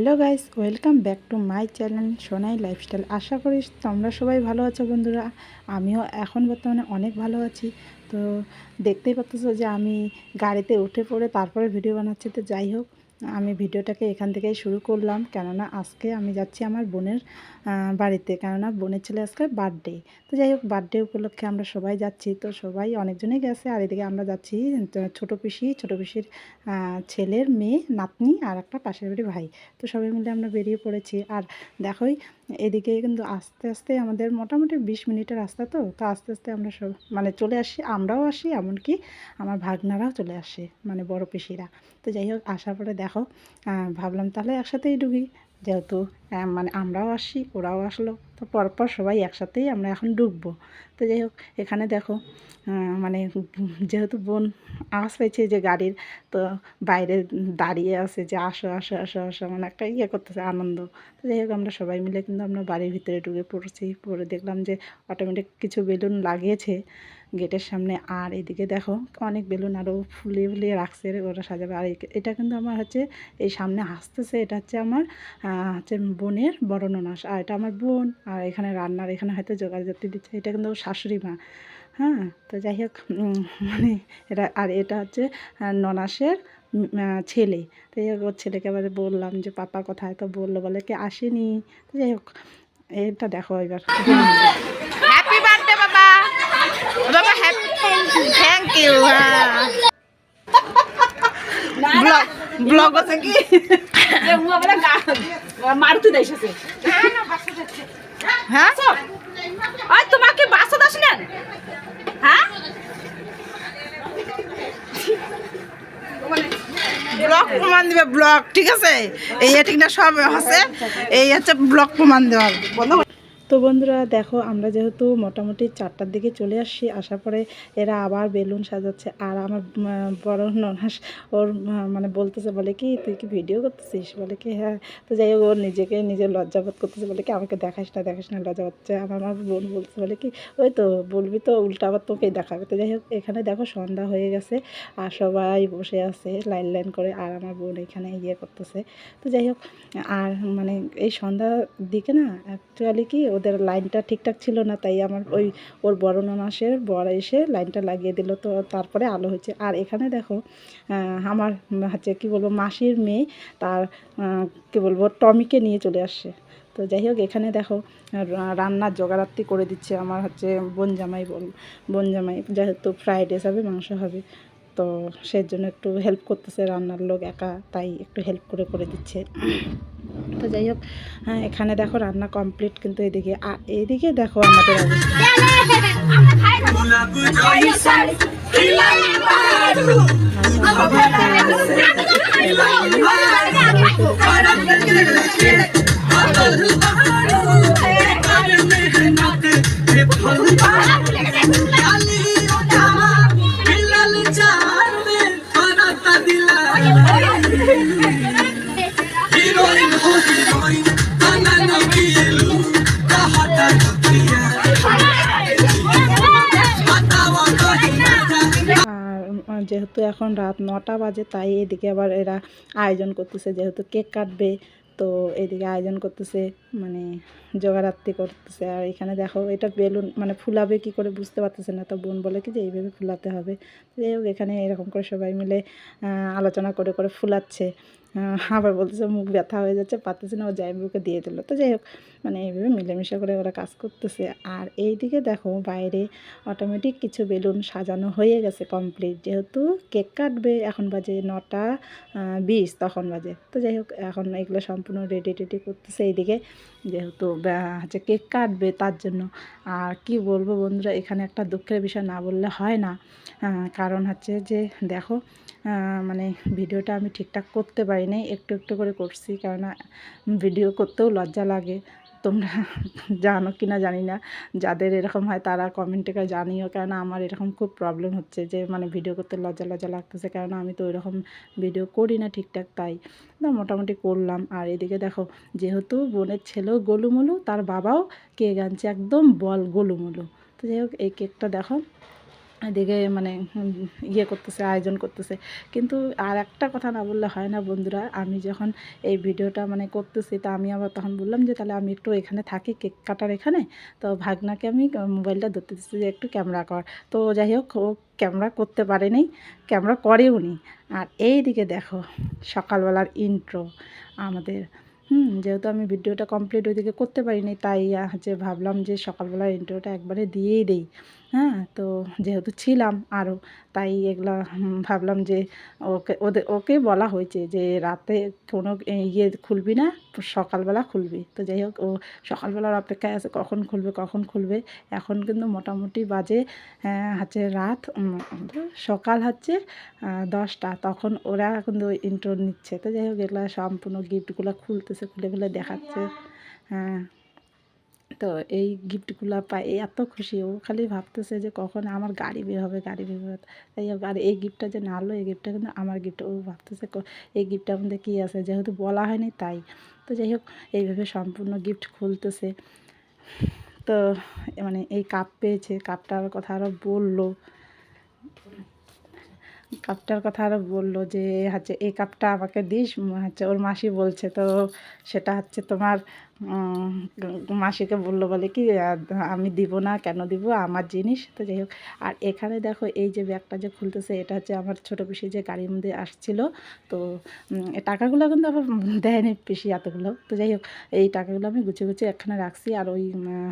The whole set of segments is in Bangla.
Hello guys, welcome back to my channel Sonai lifestyle. আশা করি তোমরা সবাই ভালো আছো বন্ধুরা। আমিও এখন বর্তমানে অনেক ভালো আছি। তো দেখতেই পাচ্ছ যে আমি গাড়িতে উঠে পড়ে তারপরে ভিডিও বানাচ্ছি। তো যাই হোক, আমি ভিডিওটাকে এখান থেকেই শুরু করলাম, কেননা আজকে আমি যাচ্ছি আমার বোনের বাড়িতে, কেননা বোনের ছেলে আজকে বার্থডে। তো যাই হোক, বার্থডে উপলক্ষে আমরা সবাই যাচ্ছি। তো সবাই অনেকজনই গেছে, আর এদিকে আমরা যাচ্ছি ছোটো পিসির ছেলের মেয়ে, নাতনি, আর একটা পাশের বাড়ি ভাই। তো সবাই মিলে আমরা বেরিয়ে পড়েছি। আর দেখোই এদিকে কিন্তু আস্তে আস্তে আমাদের মোটামুটি 20 মিনিটের রাস্তা। তো আস্তে আস্তে আমরা সব মানে চলে আসি, আমরাও আসি, এমনকি আমার ভাগনারাও চলে আসে, মানে বড় পিসিরা। তো যাই হোক, আসার পরে দেখো ভাবলাম তাহলে একসাথেই ঢুকি, যেহেতু মানে আমরাও আসি, ওরাও আসলো, তো পরপর সবাই একসাথেই আমরা এখন ঢুকবো। তো যাই হোক, এখানে দেখো মানে যেহেতু বোন আওয়াজ পেয়েছে যে গাড়ির, তো বাইরে দাঁড়িয়ে আছে যে আসো আসো আসো আসো, মানে একটা ইয়ে করতেছে, আনন্দ। তো যাই হোক, আমরা সবাই মিলে কিন্তু আমরা বাড়ির ভিতরে ঢুকে পড়ছি। পরে দেখলাম যে অটোমেটিক কিছু বেলুন লাগিয়েছে গেটের সামনে, আর এদিকে দেখো অনেক বেলুন আরও ফুলিয়ে ফুলিয়ে রাখছে, ওরা সাজাবে। আর এটা কিন্তু আমার হচ্ছে এই সামনে হাসতেছে, এটা হচ্ছে আমার হচ্ছে বোনের বড় ননাস, আর এটা আমার বোন। আর এখানে রান্নার এখানে হয়তো জোগাড় জাতি দিচ্ছে, এটা কিন্তু শাশুড়ি মা। হ্যাঁ, তো যাই হোক, মানে এটা হচ্ছে ননাসের ছেলে। তো যাই হোক, ওর ছেলেকে আবার বললাম যে পাপা কোথায়, তো বললো বলে কি আসেনি। তো যাই হোক, এটা দেখো এবার। হ্যাপি বার্থডে বাবা। বাবা happy, thank you. Blog blog আছে কি মারুতি দেশেছে। হ্যাঁ আর তোমাকে বাসা দাস নেন। হ্যাঁ, ব্লগ প্রমাণ দিবে, ব্লগ ঠিক আছে, এই ঠিক না, সব আছে, এই হচ্ছে ব্লগ প্রমাণ দেওয়ার। তো বন্ধুরা দেখো, আমরা যেহেতু মোটামুটি 4টার দিকে চলে আসছি, আসার পরে এরা আবার বেলুন সাজাচ্ছে। আর আমার বড় ননাস ওর মানে বলতেছে, বলে কি তুই কি ভিডিও করতেছিস, বলে কি হ্যাঁ। তো যাই হোক, ওর নিজে লজ্জাবোধ করতেছে, বলে কি আমাকে দেখাস না লজ্জা হচ্ছে। আমার বোন বলছে, বলে কি ওই তো বলবি তো উল্টা আবার তোকেই দেখাবে। তো যাই হোক, এখানে দেখো সন্ধ্যা হয়ে গেছে, আর সবাই বসে আছে লাইন করে, আর আমার বোন এখানে ইয়ে করতেছে। তো যাই হোক, আর মানে এই সন্ধ্যার দিকে না অ্যাকচুয়ালি কি ওদের লাইনটা ঠিকঠাক ছিল না, তাই আমার ওর বড় ননাসের বড় এসে লাইনটা লাগিয়ে দিল, তো তারপরে আলো হয়েছে। আর এখানে দেখো আমার হচ্ছে কী বলবো, মাসির মেয়ে তার কী বলবো টমিকে নিয়ে চলে আসছে। তো যাই হোক, এখানে দেখো রান্নার জোগাড়াত্তি করে দিচ্ছে আমার হচ্ছে বোন জামাই, যেহেতু ফ্রাইড রাইস হবে, মাংস হবে, তো সেই জন্য একটু হেল্প করতেছে। রান্নার লোক একা, তাই একটু হেল্প করে দিচ্ছে। তো যাই হোক, এখানে দেখো রান্না কমপ্লিট, কিন্তু এদিকে দেখো আমাদের যেহেতু এখন রাত 9টা বাজে, তাই এদিকে আবার এরা আয়োজন করতেছে, যেহেতু কেক কাটবে, তো এদিকে আয়োজন করতেছে, মানে জোগাড়াত্তি করতেছে। আর এখানে দেখো এটা বেলুন মানে ফুলাবে কি করে বুঝতে পারতেছে না, তো বোন বলে কি যে এইভাবে ফুলাতে হবে। যাই হোক, এখানে এরকম করে সবাই মিলে আলোচনা করে ফুলাচ্ছে। আবার বলতেছে মুখ ব্যথা হয়ে যাচ্ছে, পারতেছে না, ও জামাইবাবুকে দিয়ে দিল। তো যাই হোক, মানে এইভাবে মিলেমিশে করে ওরা কাজ করতেছে। আর এইদিকে দেখো বাইরে অটোমেটিক কিছু বেলুন সাজানো হয়ে গেছে কমপ্লিট, যেহেতু কেক কাটবে, এখন বাজে 9টা 20 তখন বাজে। তো যাই হোক, এখন এগুলো সম্পূর্ণ রেডি করতেছে এইদিকে, যেহেতু হচ্ছে কেক কাটবে তার জন্য। আর কি বলবো বন্ধুরা, এখানে একটা দুঃখের বিষয় না বললে হয় না, কারণ হচ্ছে যে দেখো মানে ভিডিওটা আমি ঠিকঠাক করতে পারিনি, একটু করে করছি, কেননা ভিডিও করতেও লজ্জা লাগে। তোমরা জানো কি না জানি না, যাদের এরকম হয় তারা কমেন্টে জানিও, কেননা আমার এরকম খুব প্রবলেম হচ্ছে যে মানে ভিডিও করতে লজ্জা লাগতেছে, কেননা আমি তো ওইরকম ভিডিও করি না ঠিকঠাক, তাই না মোটামুটি করলাম। আর এদিকে দেখো, যেহেতু বোনের ছেলেও গোলুমোলু, তার বাবাও কেক আনছে একদম বল গোলুমোলু। তো যাই হোক, এই কেকটা দেখো এদিকে মানে ইয়ে করতেছে, আয়োজন করতেছে। কিন্তু আর একটা কথা না বললে হয় না বন্ধুরা, আমি যখন এই ভিডিওটা মানে করতেছি, তা আমি আবার তখন বললাম যে তাহলে আমি একটু এখানে থাকি কেক কাটার এখানে। তো ভাগনাকে আমি মোবাইলটা ধরতে দিচ্ছি যে একটু ক্যামেরা কর। তো যাই হোক ও ক্যামেরা করতে পারেনি, ক্যামেরা করেও নি। আর এই দিকে দেখো সকালবেলার ইন্ট্রো আমাদের, যেহেতু আমি ভিডিওটা কমপ্লিট ওইদিকে করতে পারিনি, তাই হচ্ছে ভাবলাম যে সকালবেলার ইন্ট্রোটা একবারে দিয়েই দেই। হ্যাঁ, তো যেহেতু ছিলাম আরও, তাই এগুলা ভাবলাম যে ওকে বলা হয়েছে যে রাতে কোনো ইয়ে খুলবি না, সকালবেলা খুলবি। তো যাই হোক ও সকালবেলার অপেক্ষায় আছে কখন খুলবে কখন খুলবে। এখন কিন্তু মোটামুটি বাজে হচ্ছে রাত সকাল হচ্ছে 10টা, তখন ওরা কিন্তু ইন্ট্রো নিচ্ছে। তো যাই হোক এগুলো সম্পূর্ণ গিফটগুলো খুলতেছে, খুলে খুলে দেখাচ্ছে। হ্যাঁ, তো এই গিফটগুলো পাই এত খুশি, ও খালি ভাবতেছে যে কখন আমার গাড়ি বের হবে, গাড়ি বের হবে। তাই হোক আর এই গিফটটা যে নাড়লো, এই গিফটটা কিন্তু আমার গিফট। ও ভাবতেছে এই গিফটটার মধ্যে কী আছে, যেহেতু বলা হয়নি তাই। তো যাই হোক এইভাবে সম্পূর্ণ গিফট খুলতেছে। তো মানে এই কাপ পেয়েছে, কাপটার কথা আরও বললো, কাপটার কথা আরও বললো যে হচ্ছে এই কাপটা আমাকে দিস, হচ্ছে ওর মাসি বলছে। তো সেটা হচ্ছে তোমার মাসিকে বললো বলে কি আমি দিব না, কেন দিব, আমার জিনিস। তো যাই হোক আর এখানে দেখো এই যে ব্যাগটা যে খুলতেছে, এটা হচ্ছে আমার ছোটো পিসি যে গাড়ির মধ্যে আসছিল। তো টাকাগুলো কিন্তু আবার দেয়নি পিসি এতগুলো। তো যাই হোক এই টাকাগুলো আমি গুছিয়ে গুছিয়ে এখানে রাখছি। আর ওই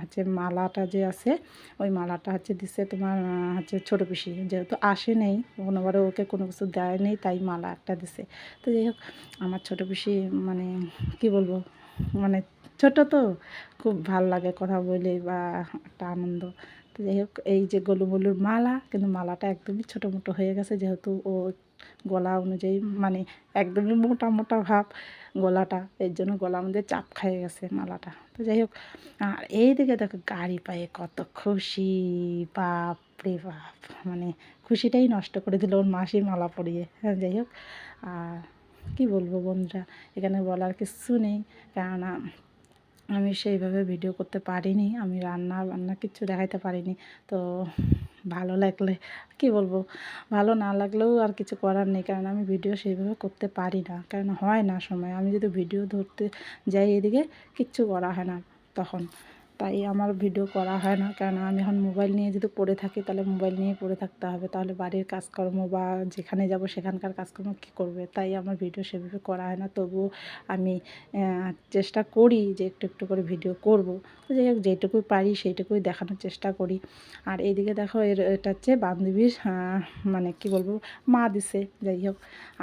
হচ্ছে মালাটা যে আছে, ওই মালাটা হচ্ছে দিচ্ছে তোমার হচ্ছে ছোটো পিসি, যেহেতু আসে নেই কোনোবারও ওকে কোনো কিছু দেয় নেই, তাই মালা একটা দিছে। তো যাই হোক আমার ছোটো পিসি মানে কি বলবো, মানে ছোট তো খুব ভাল লাগে কথা বলে বা একটা আনন্দ। তো যাই হোক এই যে গোলুমলুর মালা, কিন্তু মালাটা একদমই ছোটো মোটো হয়ে গেছে, যেহেতু ও গলা অনুযায়ী মানে একদমই মোটা মোটা ভাব গলাটা, এর জন্য গলার মধ্যে চাপ খেয়ে গেছে মালাটা। তো যাই হোক আর এইদিকে দেখো গাড়ি পায়ে কত খুশি, বাপ রে বাপ, মানে খুশিটাই নষ্ট করে দিল ওর মাসি মালা পরিয়ে। হ্যাঁ, যাই হোক আর কী বলবো বন্ধুরা, এখানে বলার কিছু নেই, কেননা আমি সেইভাবে ভিডিও করতে পারিনি, আমি রান্না কিচ্ছু দেখাইতে পারিনি। তো ভালো লাগলে কি বলবো, ভালো না লাগলেও আর কিছু করার নেই, কারণ আমি ভিডিও সেইভাবে করতে পারি না, কারণ হয় না সময়। আমি যদি ভিডিও ধরতে যাই এদিকে কিচ্ছু করা হয় না তখন, তাই আমার ভিডিও করা হয় না। কারণ আমি এখন মোবাইল নিয়ে যদি পড়ে থাকি, তাহলে মোবাইল নিয়ে পড়ে থাকতে হবে, তাহলে বাড়ির কাজকর্ম বা যেখানে যাব সেখানকার কাজকর্ম কী করবে, তাই আমার ভিডিও সেভাবে করা হয় না। তবুও আমি চেষ্টা করি যে একটু একটু করে ভিডিও করব। তো যাই হোক যেটুকু পারি সেইটুকুই দেখানোর চেষ্টা করি। আর এইদিকে দেখো এটা হচ্ছে বান্ধবীর মানে কি বলবো মা দিছে, যাই হোক।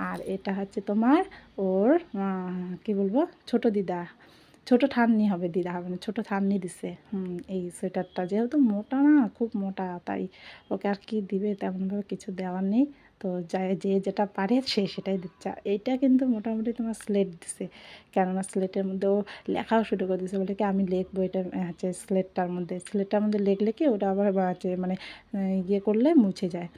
আর এটা হচ্ছে তোমার ওর কি বলবো ছোট দিদা, ছোট ঠাম্মি হবে, দিদা হবে না, ছোট ঠাম্মি দিছে এই সোয়েটারটা। যেহেতু মোটা না, খুব মোটা, তাই ওকে আর কি দিবে, তেমনভাবে কিছু দেওয়ার নেই। তো যে যেটা পারে সে সেটাই দিচ্ছে। আর এইটা কিন্তু মোটামুটি তোমার স্লেট দিছে, কেননা স্লেটের মধ্যে ও লেখাও শুরু করে দিছে, বলে কি আমি লিখবো এটা হচ্ছে স্লেটটার মধ্যে লিখলে কি ওটা আবার হচ্ছে মানে ইয়ে করলে মুছে যায়।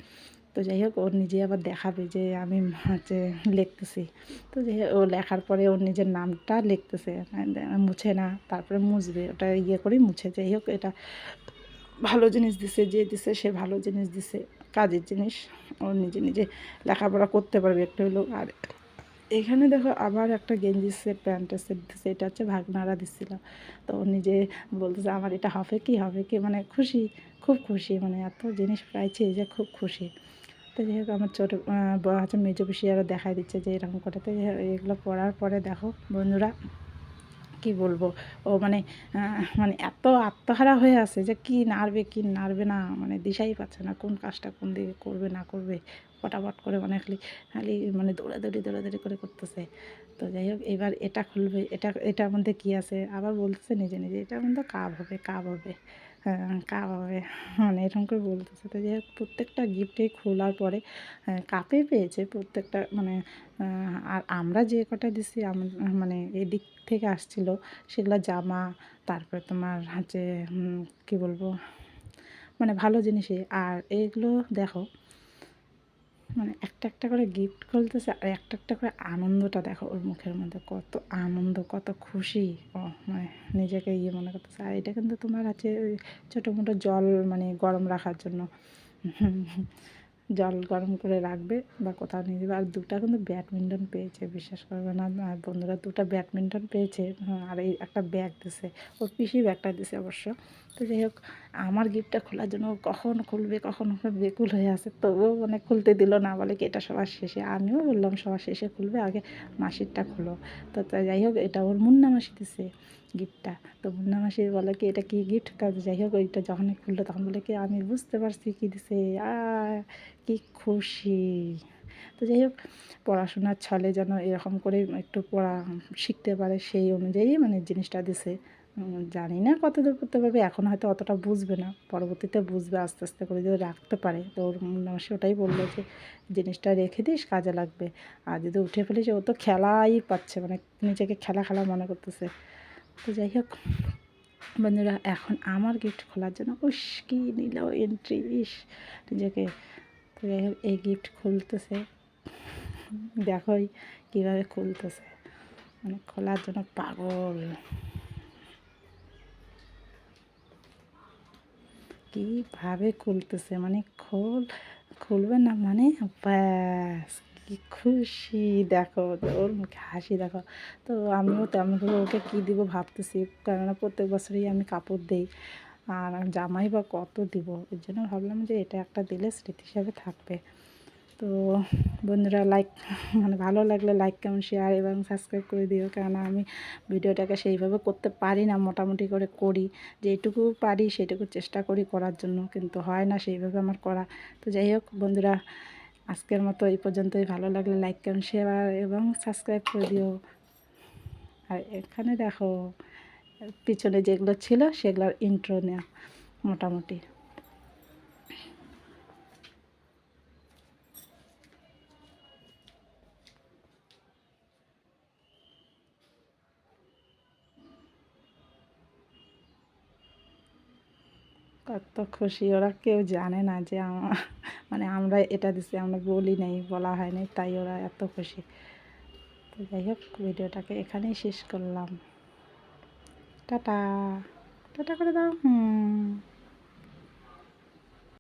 তো যাই হোক ওর নিজে আবার দেখাবে যে আমি হচ্ছে লিখতেছি। তো যাই হোক ও লেখার পরে ওর নিজের নামটা লিখতেছে, মুছে না, তারপরে মুছবে, ওটা ইয়ে করেই মুছে। যাই হোক এটা ভালো জিনিস দিছে, যে দিছে সে ভালো জিনিস দিছে, কাজের জিনিস, ওর নিজে নিজে লেখাপড়া করতে পারবে একটু হলেও। আর এখানে দেখো আবার একটা গেঞ্জি সেট, প্যান্টের সেট দিচ্ছে, এটা হচ্ছে ভাগনারা দিচ্ছিল। তো ও নিজে বলতেছে আমার এটা হবে কি হবে কি, মানে খুশি, খুব খুশি, মানে এত জিনিস পাইছে যে খুব খুশি। তো যাই হোক আমার ছোটো হচ্ছে মেজো পিসি আরও দেখাই দিচ্ছে যে এরকম করে। তো এগুলো পড়ার পরে দেখো বন্ধুরা কি বলবো, ও মানে মানে এত আত্মহারা হয়ে আছে যে কি নাড়বে কি নাড়বে না, মানে দিশাই পাচ্ছে না কোন কাজটা কোন দিকে করবে না করবে। ফটাফট করে মানে খালি খালি মানে দৌড়াদৌড়ি করে করতেছে। তো যাই হোক এবার এটা খুলবে, এটার মধ্যে কী আছে আবার বলতেছে নিজে নিজে, এটার মধ্যে কাপ হবে কাপ হবে, হ্যাঁ কাপ হবে, মানে এরকম করে বলতেছে। তো যাই হোক প্রত্যেকটা গিফটেই খোলার পরে কাপে পেয়েছে প্রত্যেকটা, মানে আর আমরা যে কটা দিছি মানে এদিক থেকে আসছিলো সেগুলো জামা, তারপরে তোমার হচ্ছে কী বলবো মানে ভালো জিনিসই। আর এইগুলো দেখো মানে একটা একটা করে গিফট খুলতেছে, আর একটা একটা করে আনন্দটা দেখো ওর মুখের মধ্যে, কত আনন্দ কত খুশি, ও মানে নিজেকে ইয়ে মনে করতেছে। আর এটা কিন্তু তোমার আছে ওই ছোটো মোটো জল মানে গরম রাখার জন্য, জল গরম করে রাখবে বা কোথাও নিয়ে যাবে। আর দুটো কিন্তু ব্যাডমিন্টন পেয়েছে, বিশ্বাস করবে না আর বন্ধুরা, দুটো ব্যাডমিন্টন পেয়েছে। আর এই একটা ব্যাগ দিছে, ওর পিসি ব্যাগটা দিছে অবশ্য। তো যাই হোক, আমার গিফটটা খোলার জন্য ও কখন খুলবে কখন বেকুল হয়ে আছে, তবুও মানে খুলতে দিল না, বলে কি এটা সবার শেষে। আমিও বললাম সবার শেষে খুলবে, আগে মাসিরটা খুলো। তো তাই যাই হোক, এটা ওর মুন্না মাসি দিছে গিফটটা। তো মুন্না মাসি বলে কি এটা কি গিফট, কাজ যাই হোক ওইটা যখনই খুললো তখন বলে কি আমি বুঝতে পারছি কী দিছে, কি খুশি। তো যাই হোক, পড়াশোনার ছলে যেন এরকম করে একটু পড়া শিখতে পারে সেই অনুযায়ী মানে জিনিসটা দিছে। জানি না কত দূর করতে পারবে, এখন হয়তো অতটা বুঝবে না, পরবর্তীতে বুঝবে আস্তে আস্তে করে যদি রাখতে পারে। তো ওর মাসি ওটাই বললো যে জিনিসটা রেখে দিস, কাজে লাগবে। আর যদি উঠে ফেলিস, ও তো খেলাই পাচ্ছে, মানে নিজেকে খেলা খেলা মনে করতেছে। তো যাই হোক বন্ধুরা, এখন আমার গিফট খোলার জন্য কি নিল এন্ট্রি, নিজেকে। তো যাই হোক, এই গিফট খুলতেছে, দেখোই কীভাবে খুলতেছে, মানে খোলার জন্য পাগল, কীভাবে খুলতেছে, মানে খুলবে না মানে ব্যাস, কি খুশি দেখো, ওর মুখে হাসি দেখো। তো আমিও তেমন করে ওকে কী দিব ভাবতেছি, কেননা প্রত্যেক বছরই আমি কাপড় দিই, আর জামাই বা কত দিব, এর জন্য ভাবলাম যে এটা একটা দিলে স্মৃতি হিসাবে থাকবে। তো বন্ধুরা, মানে ভালো লাগলে লাইক কমেন্ট শেয়ার এবং সাবস্ক্রাইব করে দিও, কেননা আমি ভিডিওটাকে সেইভাবে করতে পারি না, মোটামুটি করে করি, যেটুকু পারি সেটুকু চেষ্টা করি করার জন্য, কিন্তু হয় না সেইভাবে আমার করা। তো যাই হোক বন্ধুরা, আজকের মতো এই পর্যন্তই। ভালো লাগলে লাইক কমেন্ট শেয়ার এবং সাবস্ক্রাইব করে দিও। আর এখানে দেখো পিছনে যেগুলো ছিল সেগুলোর ইন্ট্রো নেওয়া মোটামুটি। কত খুশি, ওরা কেউ জানে না যে মানে আমরা এটা দিছি, আমরা বলি নাই, বলা হয় নাই, তাই ওরা এত খুশি। তো যাই হোক, ভিডিওটাকে এখানেই শেষ করলাম। টাটা, টাটা করে দাও।